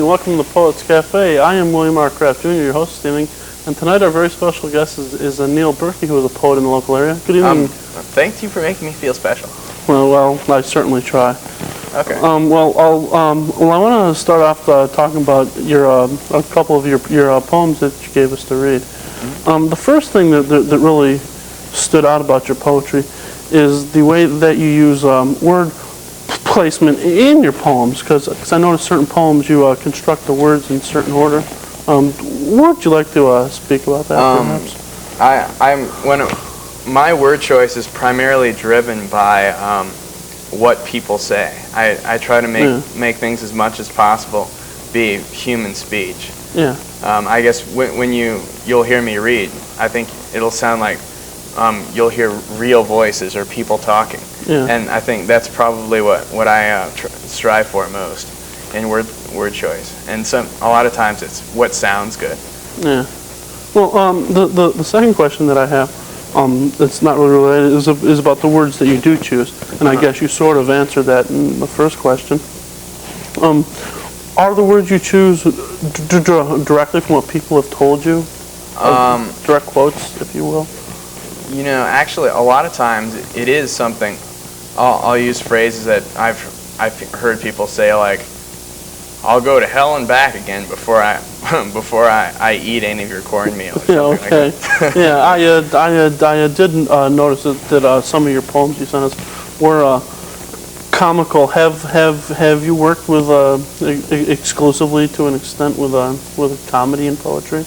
welcome to the Poets Cafe. I am William R. Kraft Jr., your host this evening, and tonight our very special guest is Neal Berkey, who is a poet in the local area. Good evening. Thank you for making me feel special. Well, I certainly try. Okay. I want to start off talking about a couple of your poems that you gave us to read. The first thing that really stood out about your poetry is the way that you use word placement in your poems, because I noticed certain poems you construct the words in certain order. Would you like to speak about that, perhaps? My word choice is primarily driven by what people say. I try to make things as much as possible be human speech. Yeah. I guess when you'll hear me read, I think it'll sound like you'll hear real voices or people talking. Yeah. And I think that's probably what I strive for most in word choice. And a lot of times it's what sounds good. Yeah. Well, the second question that I have, that's not really related, is about the words that you do choose. And I guess you sort of answered that in the first question. Are the words you choose directly from what people have told you? Direct quotes, if you will? You know, actually, a lot of times it is something. I'll use phrases that I've heard people say, like, "I'll go to hell and back again before I eat any of your cornmeal." Yeah. Okay. Yeah. I did notice that some of your poems you sent us were comical. Have you worked with exclusively to an extent with comedy and poetry?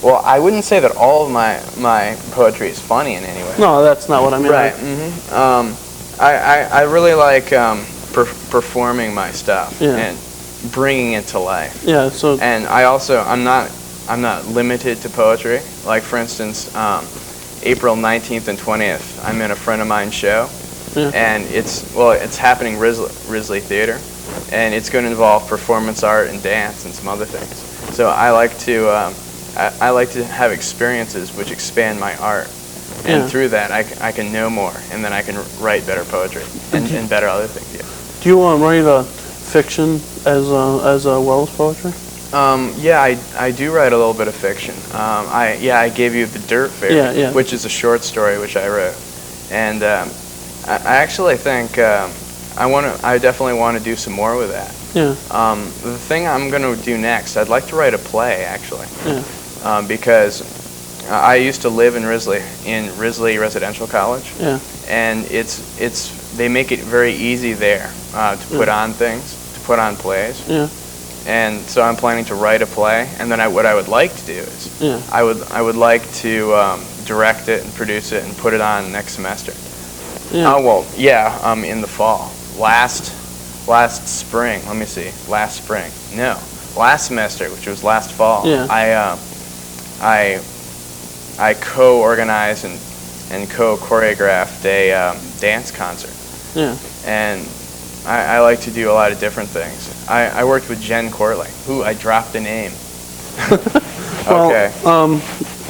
Well, I wouldn't say that all of my poetry is funny in any way. No, that's not what I mean. Right. I really like performing my stuff and bringing it to life. Yeah. So. And I'm not limited to poetry. Like, for instance, April 19th and 20th, I'm in a friend of mine's show, and it's happening Risley Theater, and it's going to involve performance art and dance and some other things. So I like to have experiences which expand my art, and through that I can know more, and then I can write better poetry and better other things. Yeah. Do you write fiction as well as poetry? Yeah, I do write a little bit of fiction. I gave you The Dirt Fairy, which is a short story which I wrote, and I actually think I definitely want to do some more with that. Yeah. The thing I'm going to do next, I'd like to write a play, actually. Yeah. Because I used to live in Risley Residential College. Yeah. And they make it very easy there to put on things, to put on plays. Yeah. And so I'm planning to write a play, and then what I would like to do is I would like to direct it and produce it and put it on next semester. Yeah. In the fall. Last spring. Let me see. Last spring. No. Last semester, which was last fall. Yeah. I co-organized and co-choreographed a dance concert. Yeah. And I like to do a lot of different things. I worked with Jen Corley, who I dropped a name. Well, okay.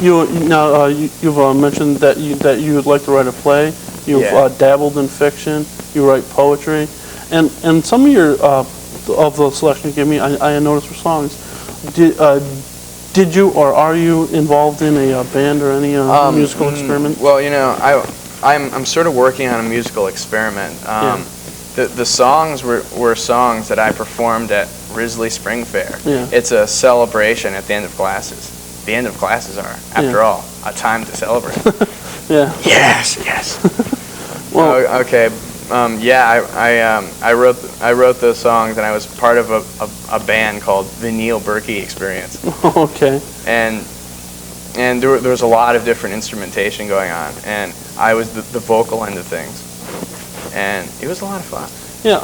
You've mentioned that you would like to write a play. You've dabbled in fiction. You write poetry, and some of your of the selection you gave me, I noticed were songs. Did you or are you involved in a band or any musical experiment? Well, I'm sort of working on a musical experiment. The songs were songs that I performed at Risley Spring Fair. Yeah. It's a celebration at the end of classes. The end of classes are, after all, a time to celebrate. Yeah. Yes. Well, okay. I wrote those songs, and I was part of a band called the Neal Berkey Experience. Okay. And there was a lot of different instrumentation going on, and I was the vocal end of things, and it was a lot of fun. Yeah.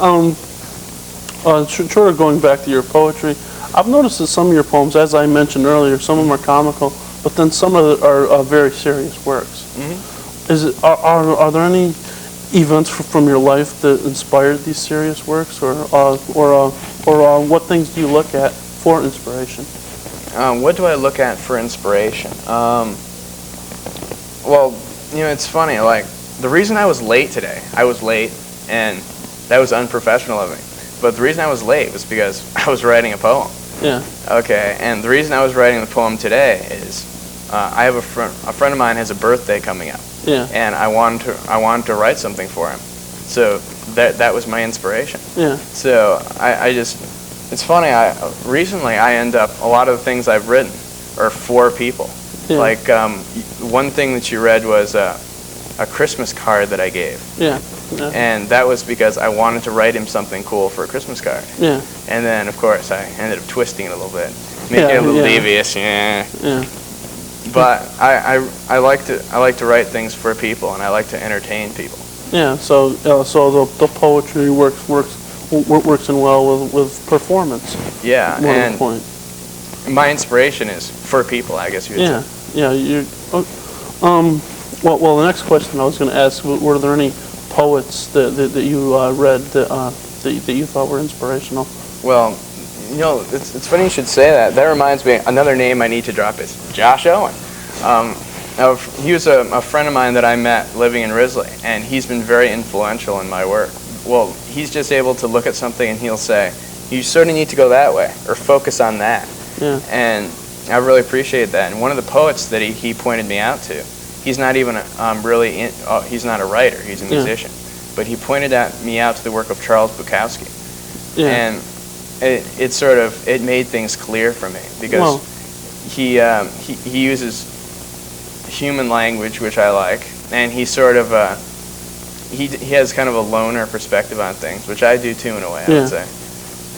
Sort of going back to your poetry, I've noticed that some of your poems, as I mentioned earlier, some of them are comical, but then some of them are very serious works. Mm-hmm. Are there any events from your life that inspired these serious works, or what things do you look at for inspiration? What do I look at for inspiration? Well, it's funny. Like, the reason I was late today, and that was unprofessional of me. but the reason I was late was because I was writing a poem. Yeah. Okay, and the reason I was writing the poem today is I have a friend of mine has a birthday coming up. Yeah. And I wanted to write something for him. So that was my inspiration. Yeah. So I just, it's funny, recently I end up, a lot of the things I've written are for people. Yeah. Like one thing that you read was a Christmas card that I gave. Yeah. Yeah. And that was because I wanted to write him something cool for a Christmas card. Yeah. And then, of course, I ended up twisting it a little bit, making it a little devious. Yeah. Yeah. But I like to write things for people, and I like to entertain people. Yeah. So the poetry works in well with performance. Yeah. More and to the point. my inspiration is for people, I guess you would say. Yeah. Well, the next question I was going to ask: were there any poets that you read that you thought were inspirational? Well, you know, it's funny you should say that. That reminds me, another name I need to drop is Josh Owen. He was a friend of mine that I met living in Risley, and he's been very influential in my work. Well, he's just able to look at something and he'll say, you sort of need to go that way, or focus on that. Yeah. And I really appreciate that. And one of the poets that he pointed me out to, he's not even he's not a writer, he's a musician. But he pointed me out to the work of Charles Bukowski. Yeah. And it made things clear for me, because he uses human language, which I like, and he sort of he has kind of a loner perspective on things, which I do too in a way, I would say.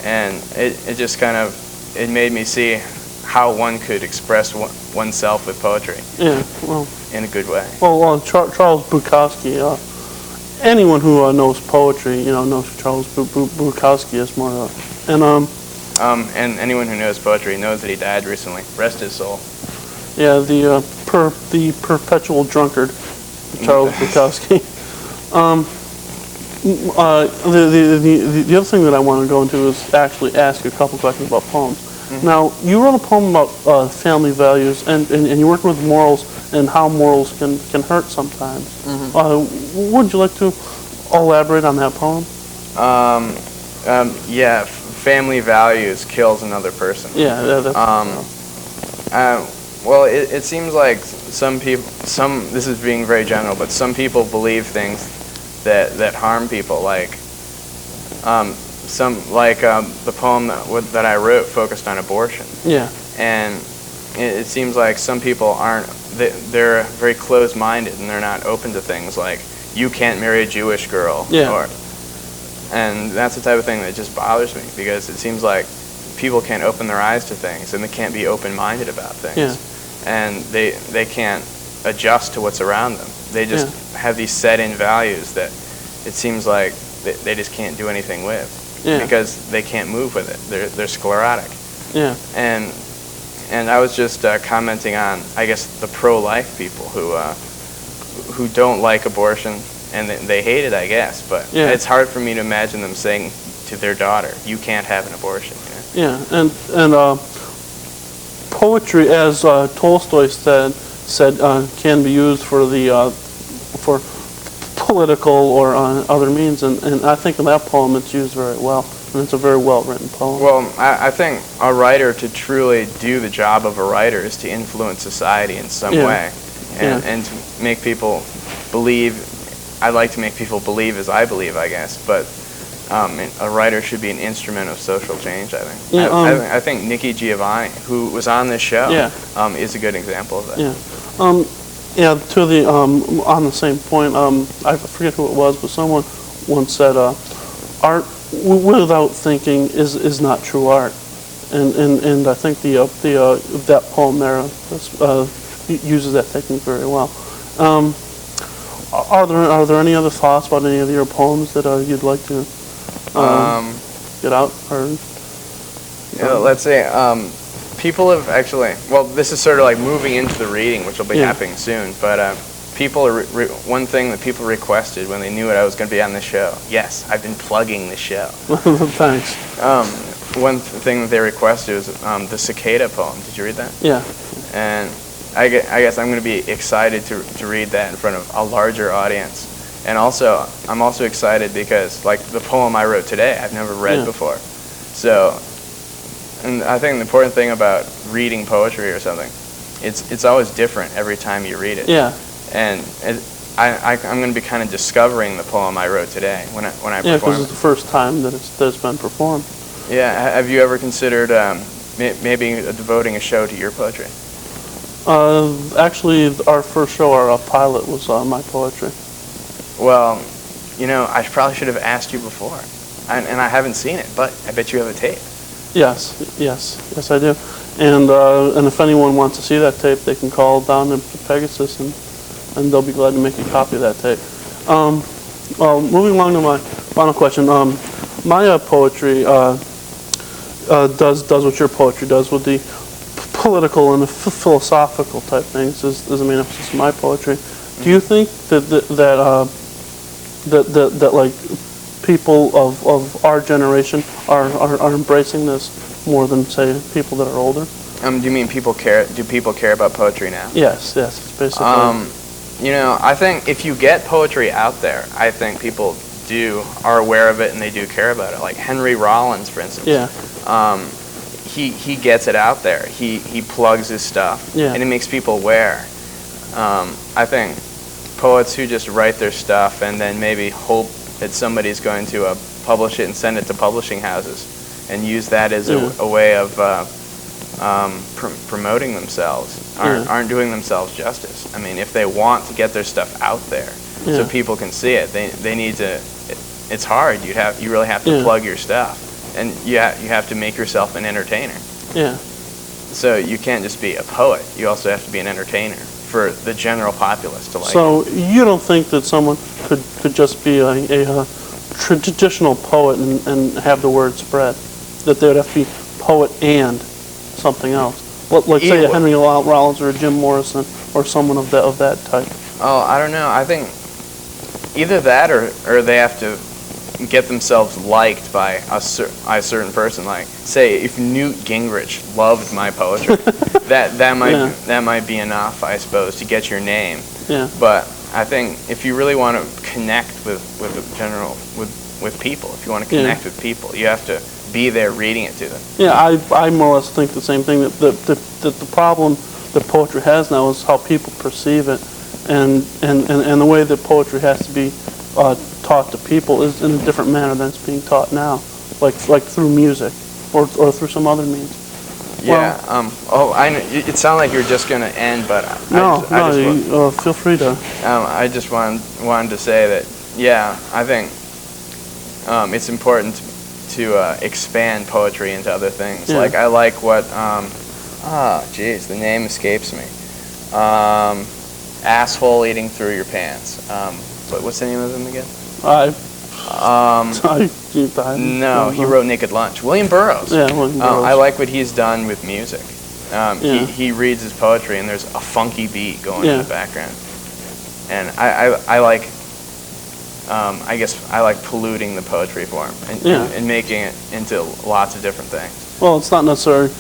And it just kind of, it made me see how one could express oneself with poetry. Yeah. Well. In a good way. Well, Charles Bukowski. Anyone who knows poetry, knows Charles Bukowski is more. And anyone who knows poetry knows that he died recently. Rest his soul. Yeah, the perpetual drunkard, Charles Bukowski. The other thing that I want to go into is actually ask a couple questions about poems. Mm-hmm. Now, you wrote a poem about family values, and you're working with morals and how morals can hurt sometimes. Mm-hmm. Would you like to elaborate on that poem? Yeah, family values kills another person. Yeah, well, it seems like some people, this is being very general, but some people believe things that harm people, like the poem that I wrote focused on abortion. Yeah. And it seems like some people they're very closed-minded, and they're not open to things like, you can't marry a Jewish girl. Yeah. And that's the type of thing that just bothers me, because it seems like people can't open their eyes to things, and they can't be open-minded about things. Yeah. And they can't adjust to what's around them. They just have these set-in values that it seems like they just can't do anything with. Yeah. Because they can't move with it. They're sclerotic. Yeah. And I was just commenting on, I guess, the pro-life people who don't like abortion, and they hate it, I guess. But it's hard for me to imagine them saying to their daughter, "You can't have an abortion." Yeah. And poetry, as Tolstoy said, can be used for for political or other means, and I think in that poem it's used very well, and it's a very well-written poem. Well, I think a writer, to truly do the job of a writer, is to influence society in some way, and to make people believe. I like to make people believe as I believe, I guess, but a writer should be an instrument of social change, I think. I think Nikki Giovanni, who was on this show, is a good example of that. Yeah. Yeah, on the same point, I forget who it was, but someone once said, art without thinking is not true art. And I think that poem there uses that technique very well. Are there any other thoughts about any of your poems that you'd like to get out? Or let's say people have actually, well, this is sort of like moving into the reading, which will be happening soon, but one thing that people requested when they knew I was going to be on the show, yes, I've been plugging the show. Thanks. One thing that they requested was the cicada poem. Did you read that? Yeah. And I guess I'm going to be excited to read that in front of a larger audience. And also, I'm also excited because, like, the poem I wrote today, I've never read before. So, and I think the important thing about reading poetry or something, it's always different every time you read it. Yeah. And I'm going to be kind of discovering the poem I wrote today when I perform. Yeah, because it's the first time that it's been performed. Yeah. Have you ever considered maybe devoting a show to your poetry? Actually, our first show, our pilot, was my poetry. Well, you know, I probably should have asked you before, and I haven't seen it, but I bet you have a tape. Yes, I do. And if anyone wants to see that tape, they can call down to Pegasus, and they'll be glad to make a copy of that tape. Well, moving along to my final question. My poetry does what your poetry does with the political and the philosophical type things. Is the main emphasis of my poetry. Do you think that like people of our generation are embracing this more than, say, people that are older? Do you mean people care? Do people care about poetry now? Yes, it's basically. You know, I think if you get poetry out there, I think people are aware of it and they do care about it. Like Henry Rollins, for instance. Yeah. He gets it out there. He plugs his stuff, yeah. and it makes people aware. I think poets who just write their stuff and then maybe hope that somebody's going to publish it and send it to publishing houses and use that as a way of promoting themselves aren't doing themselves justice. I mean, if they want to get their stuff out there so people can see it, they need to. It's hard. You really have to plug your stuff, and you have to make yourself an entertainer. Yeah. So you can't just be a poet. You also have to be an entertainer for the general populace to like. So you don't think that someone could just be a traditional poet and have the word spread? That they would have to be poet and something else? Like say a Henry Rollins or a Jim Morrison or someone of that type. Oh, I don't know. I think either that or they have to get themselves liked by a certain person. Like, say, if Newt Gingrich loved my poetry, that might be enough, I suppose, to get your name. Yeah. But I think if you really want to connect with people, if you want to connect with people, you have to be there reading it to them. Yeah, I more or less think the same thing. That the problem that poetry has now is how people perceive it, and the way that poetry has to be taught to people is in a different manner than it's being taught now, like through music or through some other means. Yeah. I know, it sounded like you were just going to end, but feel free to. I just wanted to say that I think it's important to expand poetry into other things. Yeah. Like I like what the name escapes me. Asshole Eating Through Your Pants. What's the name of him again? No, he wrote Naked Lunch. William Burroughs. Yeah, William Burroughs. I like what he's done with music. He reads his poetry and there's a funky beat going in the background. And I like, I guess I like polluting the poetry form and making it into lots of different things. Well, it's not necessarily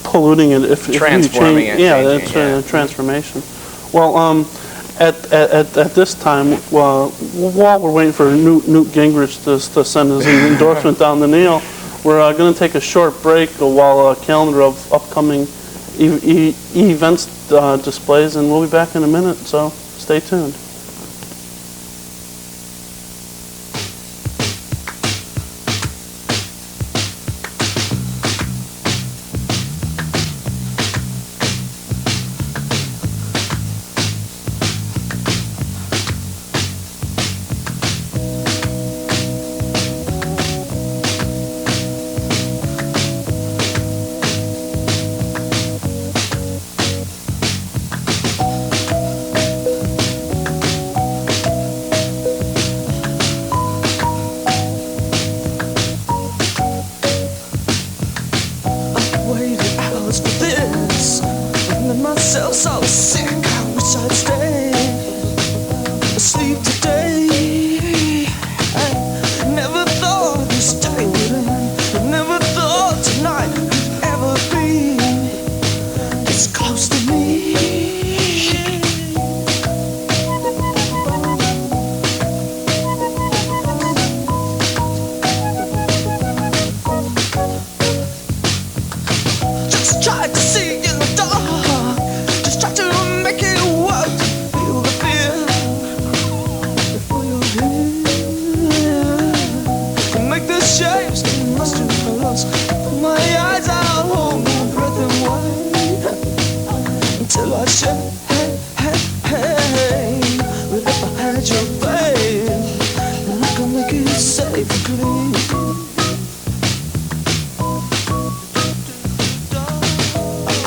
polluting it if transforming you change, it. Yeah, that's transformation. Well, at this time, while we're waiting for Newt Gingrich to send his endorsement down to Neal, we're going to take a short break while a calendar of upcoming events displays, and we'll be back in a minute, so stay tuned.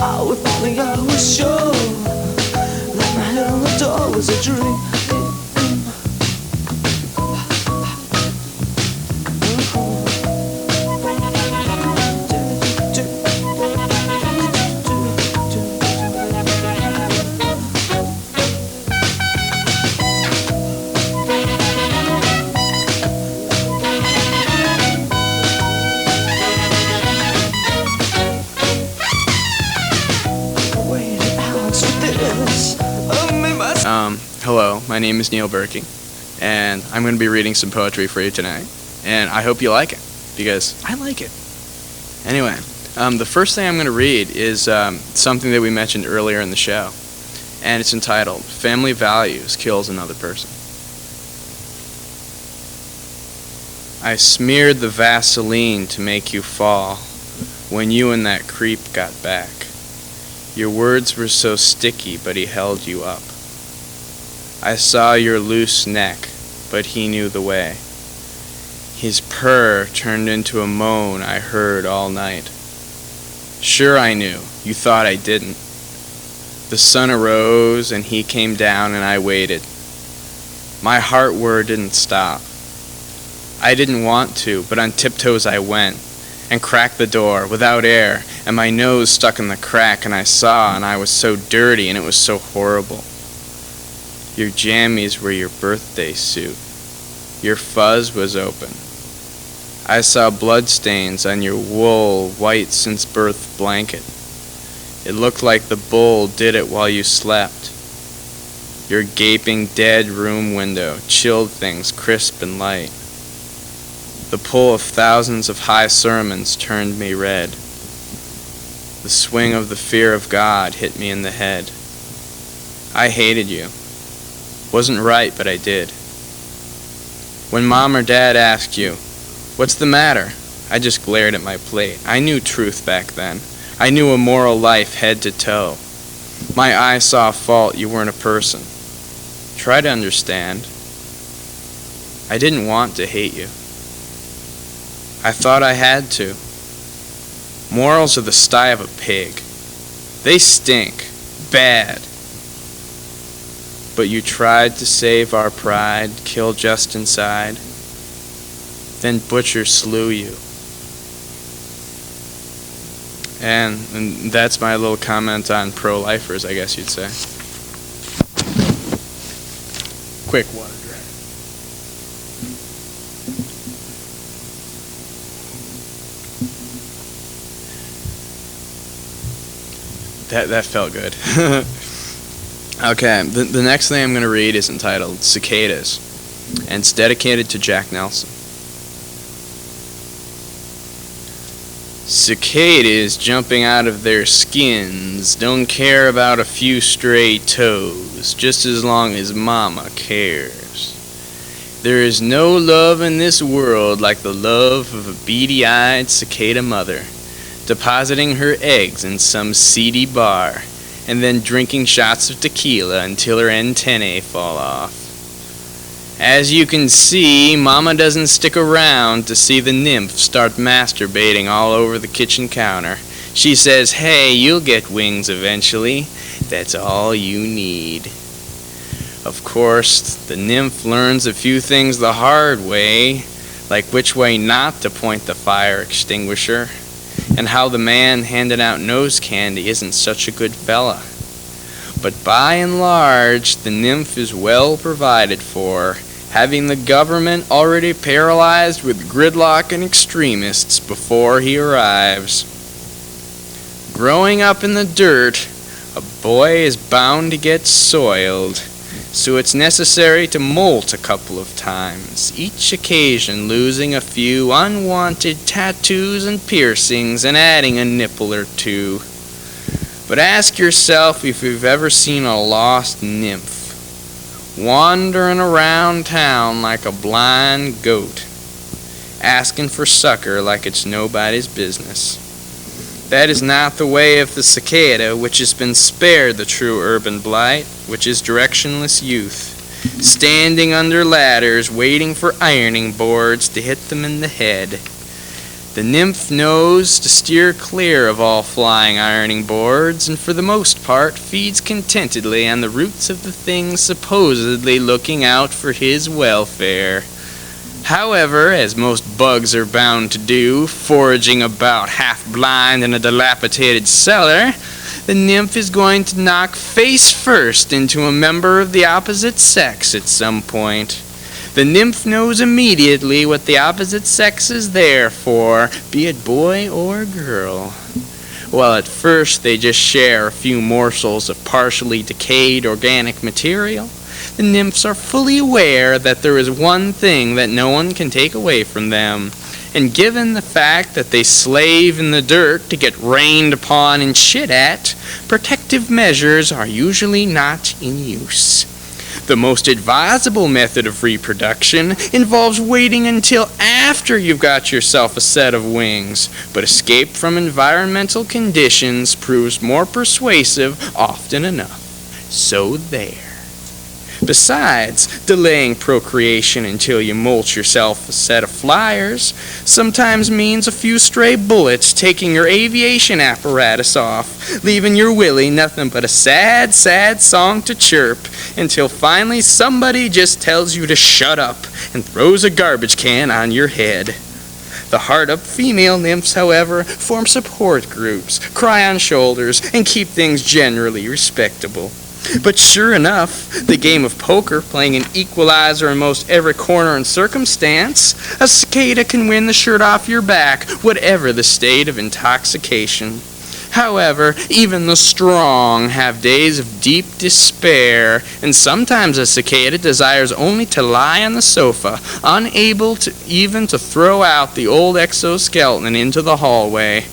Oh, if only I was sure that my head on the door was a dream. Hello, my name is Neal Berkey, and I'm going to be reading some poetry for you tonight, and I hope you like it, because I like it. Anyway, the first thing I'm going to read is something that we mentioned earlier in the show, and it's entitled, Family Values Kills Another Person. I smeared the Vaseline to make you fall when you and that creep got back. Your words were so sticky, but he held you up. I saw your loose neck, but he knew the way. His purr turned into a moan I heard all night. Sure I knew, you thought I didn't. The sun arose and he came down and I waited. My heart whir didn't stop. I didn't want to, but on tiptoes I went and cracked the door without air, and my nose stuck in the crack, and I saw, and I was so dirty and it was so horrible. Your jammies were your birthday suit. Your fuzz was open. I saw bloodstains on your wool, white since birth blanket. It looked like the bull did it while you slept. Your gaping dead room window chilled things crisp and light. The pull of thousands of high sermons turned me red. The swing of the fear of God hit me in the head. I hated you. Wasn't right, but I did. When Mom or Dad asked you, "What's the matter?" I just glared at my plate. I knew truth back then. I knew a moral life head to toe. My eyes saw fault, you weren't a person. Try to understand. I didn't want to hate you. I thought I had to. Morals are the sty of a pig. They stink. Bad. But you tried to save our pride, kill just inside. Then Butcher slew you. And that's my little comment on pro-lifers, I guess you'd say. Quick water drink. That felt good. Okay, the next thing I'm going to read is entitled Cicadas, and it's dedicated to Jack Nelson. Cicadas jumping out of their skins don't care about a few stray toes, just as long as Mama cares. There is no love in this world like the love of a beady-eyed cicada mother, depositing her eggs in some seedy bar, and then drinking shots of tequila until her antennae fall off. As you can see, Mama doesn't stick around to see the nymph start masturbating all over the kitchen counter. She says, "Hey, you'll get wings eventually. That's all you need." Of course, the nymph learns a few things the hard way, like which way not to point the fire extinguisher, and how the man handing out nose candy isn't such a good fella. But by and large, the nymph is well provided for, having the government already paralyzed with gridlock and extremists before he arrives. Growing up in the dirt, a boy is bound to get soiled, so it's necessary to molt a couple of times, each occasion losing a few unwanted tattoos and piercings and adding a nipple or two. But ask yourself if you've ever seen a lost nymph, wandering around town like a blind goat, asking for succor like it's nobody's business. That is not the way of the cicada, which has been spared the true urban blight, which is directionless youth, standing under ladders waiting for ironing boards to hit them in the head. The nymph knows to steer clear of all flying ironing boards, and for the most part feeds contentedly on the roots of the things supposedly looking out for his welfare. However, as most bugs are bound to do, foraging about half-blind in a dilapidated cellar, the nymph is going to knock face first into a member of the opposite sex at some point. The nymph knows immediately what the opposite sex is there for, be it boy or girl. While at first they just share a few morsels of partially decayed organic material, the nymphs are fully aware that there is one thing that no one can take away from them, and given the fact that they slave in the dirt to get rained upon and shit at, protective measures are usually not in use. The most advisable method of reproduction involves waiting until after you've got yourself a set of wings, but escape from environmental conditions proves more persuasive often enough. So there. Besides, delaying procreation until you molt yourself a set of flyers sometimes means a few stray bullets taking your aviation apparatus off, leaving your willy nothing but a sad, sad song to chirp until finally somebody just tells you to shut up and throws a garbage can on your head. The hard-up female nymphs, however, form support groups, cry on shoulders, and keep things generally respectable. But sure enough, the game of poker playing an equalizer in most every corner and circumstance, a cicada can win the shirt off your back, whatever the state of intoxication. However, even the strong have days of deep despair, and sometimes a cicada desires only to lie on the sofa, unable to even to throw out the old exoskeleton into the hallway.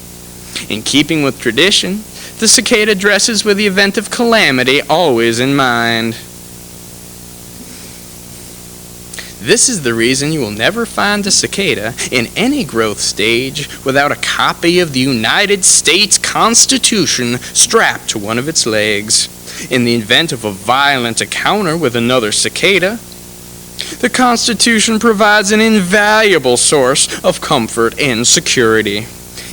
In keeping with tradition, the cicada dresses with the event of calamity always in mind. This is the reason you will never find a cicada in any growth stage without a copy of the United States Constitution strapped to one of its legs. In the event of a violent encounter with another cicada, the Constitution provides an invaluable source of comfort and security.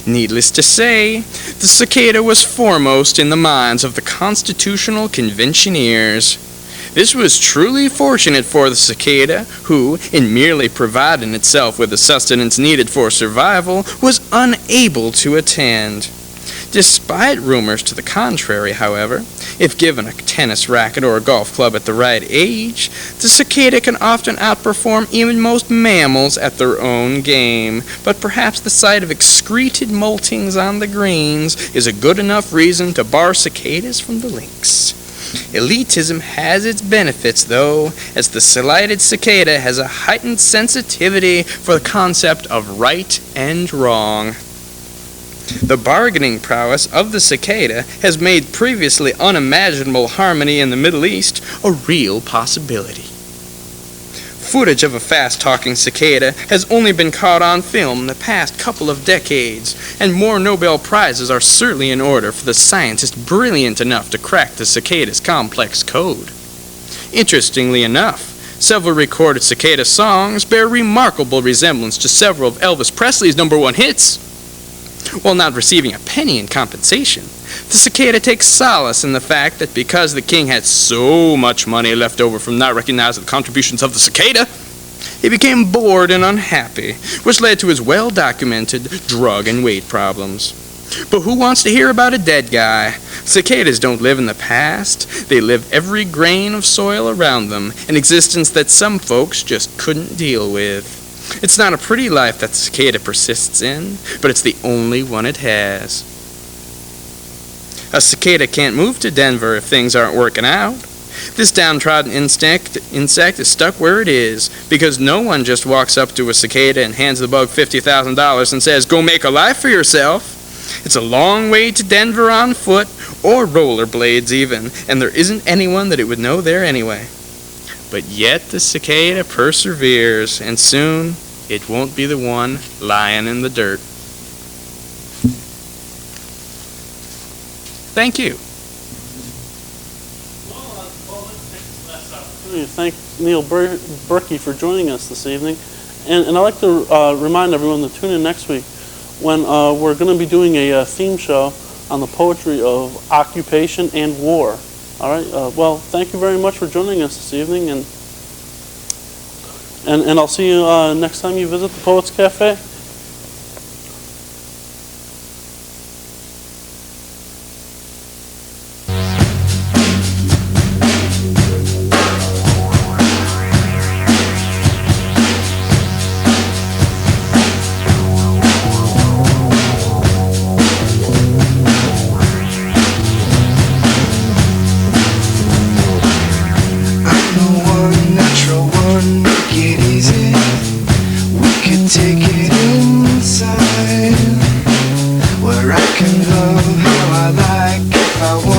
Needless to say, the cicada was foremost in the minds of the constitutional conventioneers. This was truly fortunate for the cicada, who, in merely providing itself with the sustenance needed for survival, was unable to attend. Despite rumors to the contrary, however, if given a tennis racket or a golf club at the right age, the cicada can often outperform even most mammals at their own game. But perhaps the sight of excreted moltings on the greens is a good enough reason to bar cicadas from the links. Elitism has its benefits, though, as the slighted cicada has a heightened sensitivity for the concept of right and wrong. The bargaining prowess of the cicada has made previously unimaginable harmony in the Middle East a real possibility. Footage of a fast-talking cicada has only been caught on film in the past couple of decades, and more Nobel Prizes are certainly in order for the scientist brilliant enough to crack the cicada's complex code. Interestingly enough, several recorded cicada songs bear remarkable resemblance to several of Elvis Presley's #1 hits. While not receiving a penny in compensation, the cicada takes solace in the fact that because the king had so much money left over from not recognizing the contributions of the cicada, he became bored and unhappy, which led to his well-documented drug and weight problems. But who wants to hear about a dead guy? Cicadas don't live in the past. They live every grain of soil around them, an existence that some folks just couldn't deal with. It's not a pretty life that the cicada persists in, but it's the only one it has. A cicada can't move to Denver if things aren't working out. This downtrodden insect is stuck where it is, because no one just walks up to a cicada and hands the bug $50,000 and says, "Go make a life for yourself." It's a long way to Denver on foot, or rollerblades even, and there isn't anyone that it would know there anyway. But yet the cicada perseveres, and soon it won't be the one lying in the dirt. Thank you. Thank Neal Berkey for joining us this evening. And I'd like to remind everyone to tune in next week when we're going to be doing a theme show on the poetry of occupation and war. All right. Well, thank you very much for joining us this evening, and I'll see you next time you visit the Poets Cafe. Take it inside, where I can love how I like if I want.